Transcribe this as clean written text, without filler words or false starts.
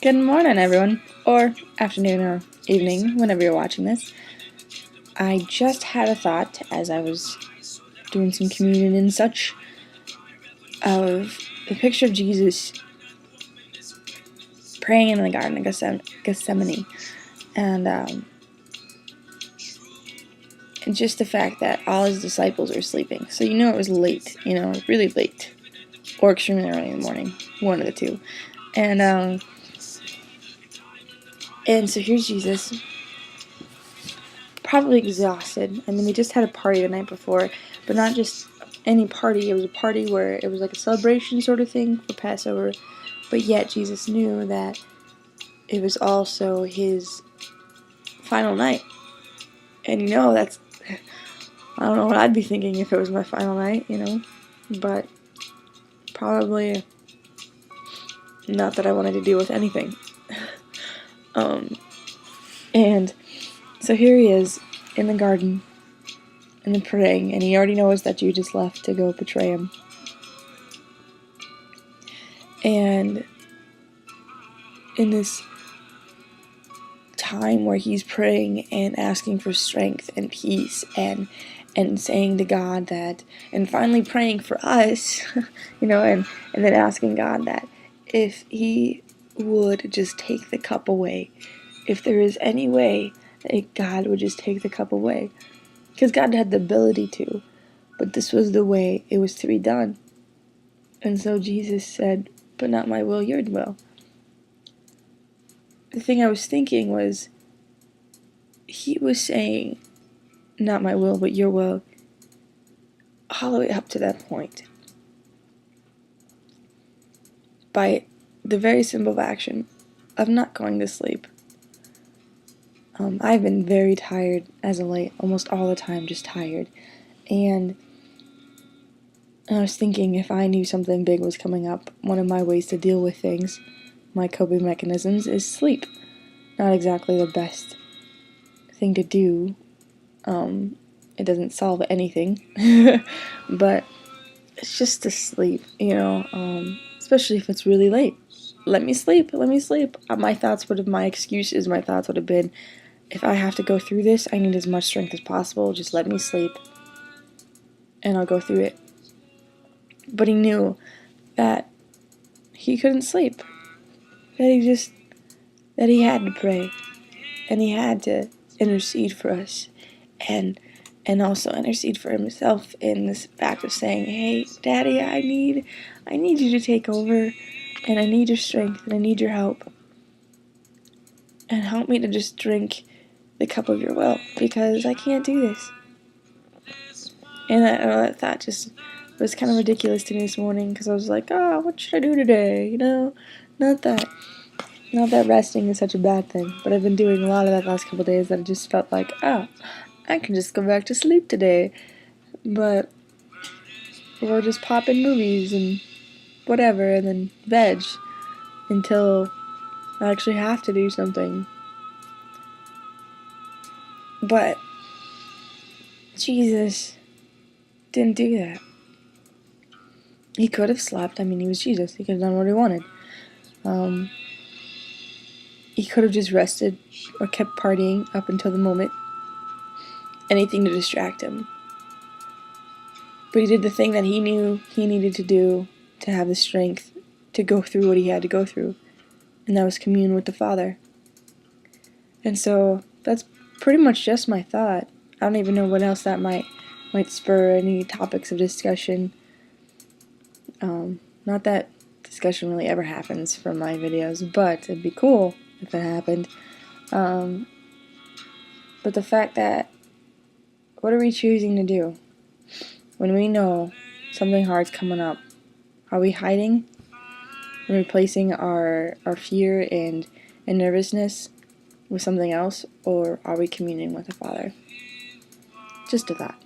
Good morning, everyone, or afternoon or evening, whenever you're watching this. I just had a thought as I was doing some communion and such of the picture of Jesus praying in the Garden of Gethsemane, and just the fact that all his disciples are sleeping. So it was late, really late, or extremely early in the morning, one of the two, and so here's Jesus, probably exhausted. I mean, they just had a party the night before, but not just any party. It was a party where it was like a celebration sort of thing for Passover, but yet Jesus knew that it was also his final night. And that's, I don't know what I'd be thinking if it was my final night, but probably not that I wanted to deal with anything. And so here he is in the garden, and then praying, and he already knows that Judas left to go betray him. And in this time where he's praying and asking for strength and peace and saying to God that, and finally praying for us, and then asking God that if he would just take the cup away, if there is any way that God would just take the cup away, because God had the ability to, but this was the way it was to be done. And so Jesus said, but not my will, your will. The thing I was thinking was, he was saying, not my will, but your will, all the way up to that point. By the very simple action of not going to sleep. I've been very tired as of late, almost all the time, just tired. And I was thinking, if I knew something big was coming up, one of my ways to deal with things, my coping mechanisms, is sleep. Not exactly the best thing to do. It doesn't solve anything, but it's just to sleep, especially if it's really late. Let me sleep. My thoughts would have been, if I have to go through this, I need as much strength as possible. Just let me sleep, and I'll go through it. But he knew that he couldn't sleep. That he had to pray, and he had to intercede for us, and also intercede for himself in this fact of saying, hey, Daddy, I need you to take over, and I need your strength, and I need your help, and help me to just drink the cup of your will, because I can't do this. And that thought just was kind of ridiculous to me this morning, because I was like, what should I do today, not that resting is such a bad thing, but I've been doing a lot of that last couple of days that I just felt like, I can just go back to sleep today, or just pop in movies and whatever, and then veg until I actually have to do something. But Jesus didn't do that. He could have slept. I mean, he was Jesus. He could have done what he wanted. He could have just rested or kept partying up until the moment. Anything to distract him. But he did the thing that he knew he needed to do to have the strength to go through what he had to go through. And that was commune with the Father. And so that's pretty much just my thought. I don't even know what else that might spur any topics of discussion. Not that discussion really ever happens from my videos, but it'd be cool if it happened. But the fact that, what are we choosing to do? When we know something hard's coming up, are we hiding and replacing our fear and nervousness with something else, or are we communing with the Father? Just a thought.